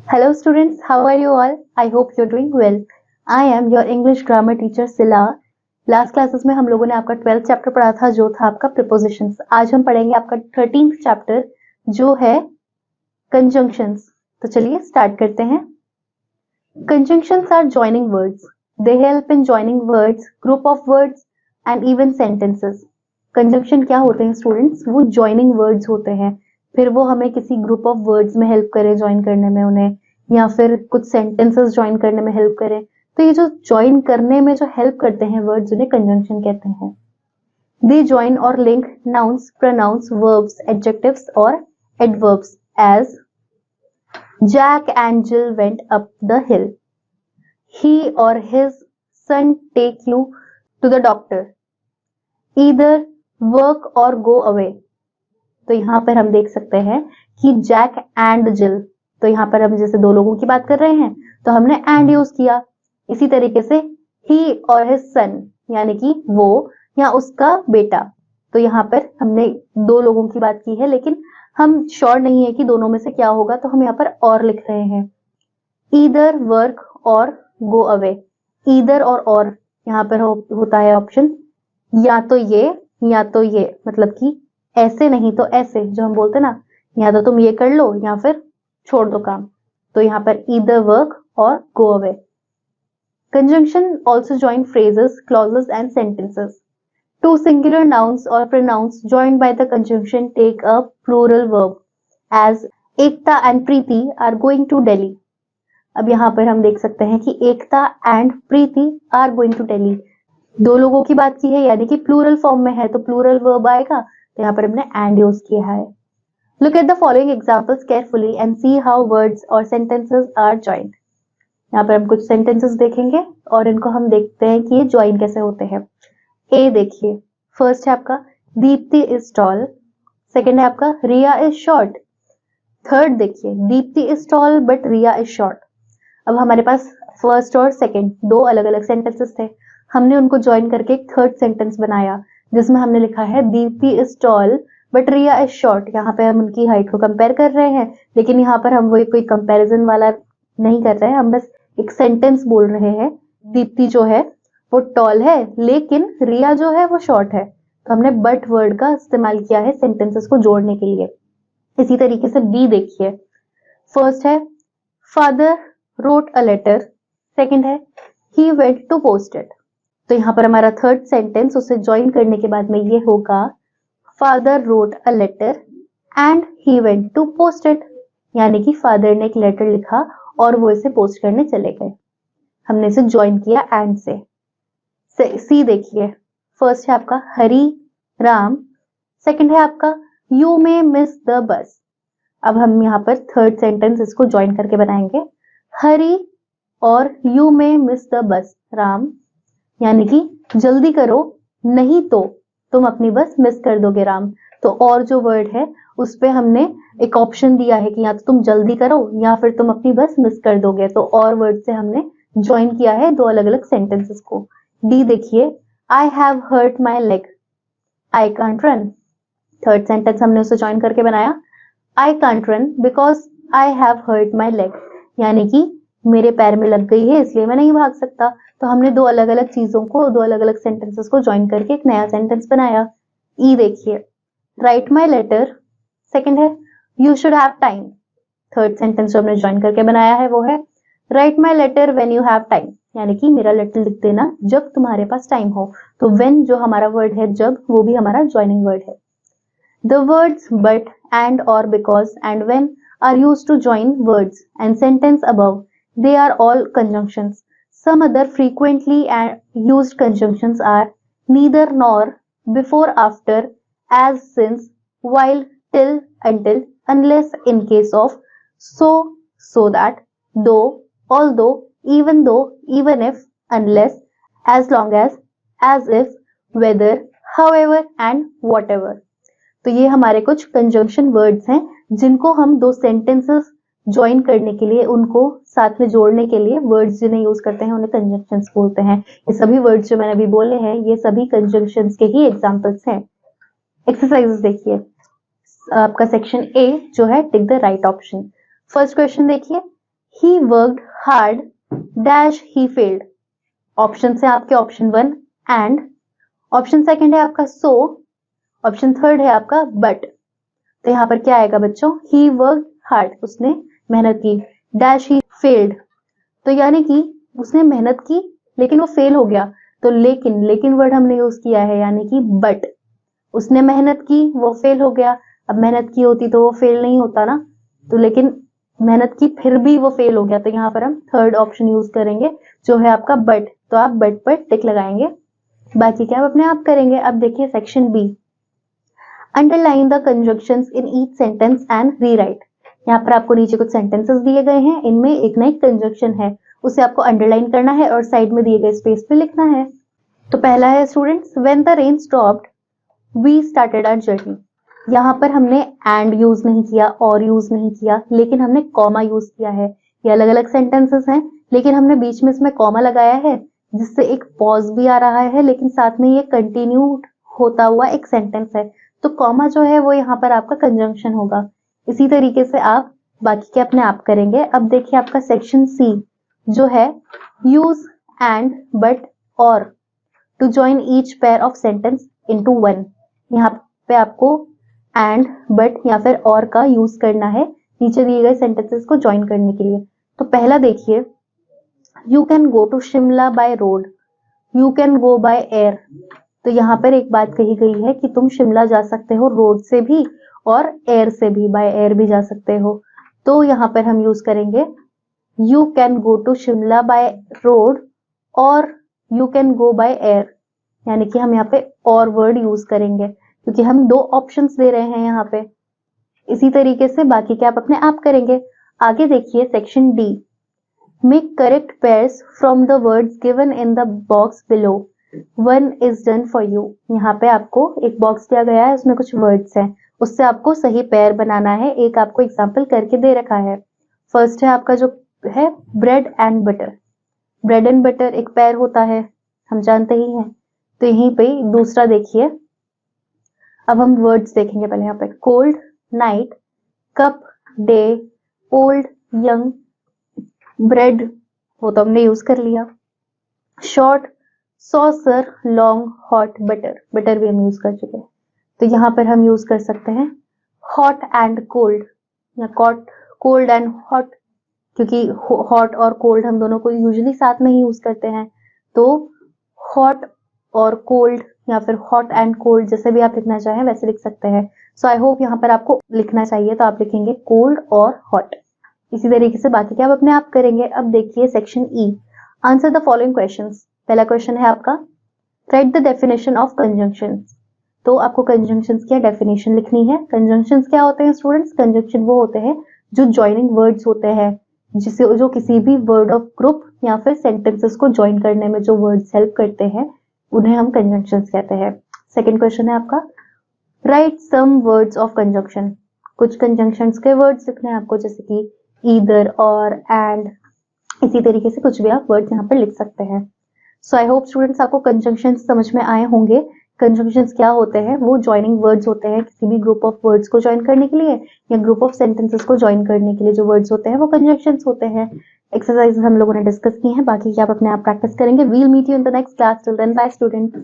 Hello students, how are you all? I hope you're doing well. I am your English grammar teacher Sila. Last classes में हम लोगों ने आपका 12th chapter पढ़ा था जो था आपका प्रीपोजिशंस। आज हम पढ़ेंगे आपका 13th चैप्टर जो है कंजंक्शंस। तो चलिए स्टार्ट करते हैं। Conjunctions are joining words. They help in joining words, group of words and even sentences. Conjunction क्या होते हैं स्टूडेंट्स? वो जॉइनिंग वर्ड्स होते हैं, फिर वो हमें किसी ग्रुप ऑफ वर्ड्स में हेल्प करे ज्वाइन करने में उन्हें, या फिर कुछ सेंटेंसेस ज्वाइन करने में हेल्प करे। तो ये जो ज्वाइन करने में जो हेल्प करते हैं वर्ड्स, उन्हें कंजंक्शन कहते हैं। दे ज्वाइन और link nouns, pronouns, verbs, adjectives और adverbs as Jack and Jill went up the hill. He or his son take you to the doctor. Either work or go away. तो यहाँ पर हम देख सकते हैं कि जैक एंड जिल, तो यहाँ पर हम जैसे दो लोगों की बात कर रहे हैं तो हमने एंड यूज किया। इसी तरीके से ही और हिज सन, यानी कि वो या उसका बेटा, तो यहाँ पर हमने दो लोगों की बात की है, लेकिन हम श्योर नहीं है कि दोनों में से क्या होगा, तो हम यहाँ पर और लिख रहे हैं। ईदर वर्क और गो अवे। ईदर और यहाँ पर होता है ऑप्शन या तो ये, मतलब कि ऐसे नहीं तो ऐसे, जो हम बोलते ना, या तो तुम ये कर लो या फिर छोड़ दो काम। तो यहाँ पर ईदर वर्क और go away. Conjunction also join phrases, clauses and sentences. Two singular nouns or pronouns joined by the conjunction take a plural verb, as Ekta and Preeti are going to Delhi. अब यहाँ पर हम देख सकते हैं कि Ekta and Preeti are going to Delhi, दो लोगों की बात की है, यानी कि प्लूरल फॉर्म में है तो प्लूरल वर्ब आएगा, तो यहाँ पर हमने एंड यूज किया है। Look at the following examples carefully and see how words और सेंटेंसेस आर जॉइंड। यहाँ पर हम कुछ सेंटेंसेस देखेंगे और इनको हम देखते हैं कि ये ज्वाइन कैसे होते हैं। ए देखिए, फर्स्ट है आपका दीप्ति इज टॉल। सेकंड है आपका रिया इज शॉर्ट। थर्ड देखिए, Dipti is tall but Riya is short. अब हमारे पास फर्स्ट और सेकंड दो अलग अलग सेंटेंसेस थे, हमने उनको ज्वाइन करके एक थर्ड सेंटेंस बनाया जिसमें हमने लिखा है Dipti is tall but Riya is short. यहाँ पे हम उनकी हाइट को कंपेयर कर रहे हैं, लेकिन यहाँ पर हम वो कोई कंपैरिजन वाला नहीं कर रहे हैं, हम बस एक सेंटेंस बोल रहे हैं। दीप्ति जो है वो टॉल है लेकिन रिया जो है वो शॉर्ट है, तो हमने बट वर्ड का इस्तेमाल किया है सेंटेंसेस को जोड़ने के लिए। इसी तरीके से बी देखिए, फर्स्ट है father wrote a letter. Second है he went to post it. तो यहाँ पर हमारा थर्ड सेंटेंस उसे ज्वाइन करने के बाद में ये होगा father wrote a letter and he went to post it, यानी कि फादर ने एक लेटर लिखा और वो इसे पोस्ट करने चले गए। हमने इसे ज्वाइन किया एंड से। सी देखिए, फर्स्ट है आपका हरी राम। सेकंड है आपका you may miss the bus. अब हम यहाँ पर थर्ड सेंटेंस इसको ज्वाइन करके बनाएंगे, हरी और you may miss the bus Ram, यानी कि जल्दी करो नहीं तो तुम अपनी बस मिस कर दोगे राम। तो और जो वर्ड है उस पे हमने एक ऑप्शन दिया है कि या तो तुम जल्दी करो या फिर तुम अपनी बस मिस कर दोगे, तो और वर्ड से हमने ज्वाइन किया है दो अलग अलग सेंटेंसेस को। डी देखिए, I have hurt my leg, I can't run. Third sentence हमने उसे ज्वाइन करके बनाया, I can't run because I have hurt my leg, यानी कि मेरे पैर में लग गई है इसलिए मैं नहीं भाग सकता। तो हमने दो अलग अलग चीजों को, दो अलग अलग सेंटेंसेस को ज्वाइन करके एक नया सेंटेंस बनाया। ई देखिए, राइट माई लेटर। सेकेंड है you should have time. Third sentence जो हमने ज्वाइन करके बनाया है वो है right my letter when you have time, यानी कि मेरा लेटर लिख देना जब तुम्हारे पास टाइम हो। तो व्हेन जो हमारा वर्ड है जब, वो भी हमारा ज्वाइनिंग वर्ड है। द वर्ड्स बट, एंड और, because and when are used to join words and sentence above, they are all conjunctions. Some other frequently used conjunctions are neither nor, before, after, as, since, while, till, until, unless, in case of, so, so that, though, although, even though, even if, unless, as long as if, whether, however and whatever. तो ये हमारे कुछ conjunction words हैं जिनको हम दो sentences join करने के लिए, उनको साथ में जोड़ने के लिए वर्ड्स जिन्हें यूज करते हैं उन्हें कंजंक्शंस बोलते हैं। ये सभी वर्ड्स जो मैंने अभी बोले हैं ये सभी कंजंक्शंस के ही एग्जांपल्स हैं। एक्सरसाइजेस देखिए, आपका सेक्शन ए जो है tick the right option. First question देखिए, he worked hard dash he failed. Option है आपके ऑप्शन 1 एंड, ऑप्शन सेकंड है आपका सो, ऑप्शन थर्ड है आपका बट। तो यहाँ पर क्या आएगा बच्चों, ही वर्कड हार्ड, उसने मेहनत की, डैश ही फेल्ड, तो यानी कि उसने मेहनत की लेकिन वो फेल हो गया, तो लेकिन वर्ड हमने यूज किया है यानी कि बट। उसने मेहनत की वो फेल हो गया, अब मेहनत की होती तो वो फेल नहीं होता ना, तो लेकिन मेहनत की फिर भी वो फेल हो गया, तो यहाँ पर हम थर्ड ऑप्शन यूज करेंगे जो है आपका बट। तो आप बट पर टिक लगाएंगे, बाकी क्या आप अपने आप करेंगे। अब देखिए section B, underline the conjunctions in each sentence and rewrite. यहाँ पर आपको नीचे कुछ सेंटेंसेस दिए गए हैं, इनमें एक ना एक कंजंक्शन है, उसे आपको अंडरलाइन करना है और साइड में दिए गए स्पेस पे लिखना है। तो पहला है students, when the rain stopped we started our journey. यहाँ पर हमने एंड यूज नहीं किया और यूज नहीं किया, लेकिन हमने कॉमा यूज किया है। ये अलग अलग सेंटेंसेस हैं, लेकिन हमने बीच में इसमें कॉमा लगाया है, जिससे एक पॉज भी आ रहा है, लेकिन साथ में ये कंटिन्यू होता हुआ एक सेंटेंस है, तो कॉमा जो है वो यहाँ पर आपका कंजंक्शन होगा। इसी तरीके से आप बाकी के अपने आप करेंगे। अब देखिए आपका सेक्शन सी जो है, यूज एंड बट और to join each pair of sentence into one. यहाँ पे आपको एंड बट या फिर और का यूज करना है नीचे दिए गए सेंटेंसेस को ज्वाइन करने के लिए। तो पहला देखिए, you can go to Shimla by road, you can go by air. तो यहाँ पर एक बात कही गई है कि तुम शिमला जा सकते हो रोड से भी और एयर से भी, बाय एयर भी जा सकते हो। तो यहाँ पर हम यूज करेंगे you can go to Shimla by road और you can go by air, यानी कि हम यहाँ पे और वर्ड यूज करेंगे क्योंकि हम दो ऑप्शंस दे रहे हैं यहाँ पे। इसी तरीके से बाकी के आप अपने आप करेंगे। आगे देखिए section D, make correct pairs from the words given in the box below, one is done for you. यहाँ पे आपको एक बॉक्स दिया गया है, उसमें कुछ वर्ड्स हैं, उससे आपको सही पेयर बनाना है। एक आपको एग्जाम्पल करके दे रखा है। फर्स्ट है आपका जो है bread and butter. Bread and butter एक पेयर होता है, हम जानते ही हैं। तो यहीं पे दूसरा देखिए, अब हम वर्ड्स देखेंगे पहले यहाँ पे, cold night, cup day, old young, bread वो तो हमने यूज कर लिया, short saucer, long hot, butter butter भी हम यूज कर चुके हैं। तो यहाँ पर हम यूज कर सकते हैं हॉट एंड कोल्ड या कोल्ड एंड हॉट, क्योंकि हॉट और कोल्ड हम दोनों को यूजुअली साथ में ही यूज करते हैं। तो हॉट और कोल्ड या फिर हॉट एंड कोल्ड, जैसे भी आप लिखना चाहें वैसे लिख सकते हैं। सो आई होप यहाँ पर आपको लिखना चाहिए तो आप लिखेंगे कोल्ड और हॉट। इसी तरीके से बाकी क्या आप अपने आप करेंगे। अब देखिए section E, answer the following questions. पहला क्वेश्चन है आपका, right the definition of conjunctions. तो आपको कंजंक्शंस की डेफिनेशन लिखनी है। कंजंक्शंस क्या होते हैं स्टूडेंट्स? कंजंक्शन वो होते हैं जो ज्वाइनिंग वर्ड्स होते हैं, जिसे जो किसी भी वर्ड ऑफ ग्रुप या फिर सेंटेंसेस को ज्वाइन करने में जो वर्ड्स हेल्प करते हैं उन्हें हम कंजंक्शंस कहते हैं। सेकंड क्वेश्चन है आपका, write some words of conjunction. कुछ कंजंक्शंस के वर्ड्स लिखने हैं आपको, जैसे कि ईदर और एंड, इसी तरीके से कुछ भी आप वर्ड्स यहाँ पर लिख सकते हैं। सो आई होप स्टूडेंट्स आपको कंजंक्शंस समझ में आए होंगे। कंजंक्शंस क्या होते हैं? वो ज्वाइनिंग वर्ड्स होते हैं किसी भी ग्रुप ऑफ वर्ड्स को ज्वाइन करने के लिए या ग्रुप ऑफ सेंटेंसेस को ज्वाइन करने के लिए जो वर्ड्स होते हैं वो कंजंक्शंस होते हैं। एक्सरसाइज हम लोगों ने डिस्कस की हैं, बाकी आप अपने आप प्रैक्टिस करेंगे। We'll meet you in the next class, till then bye students.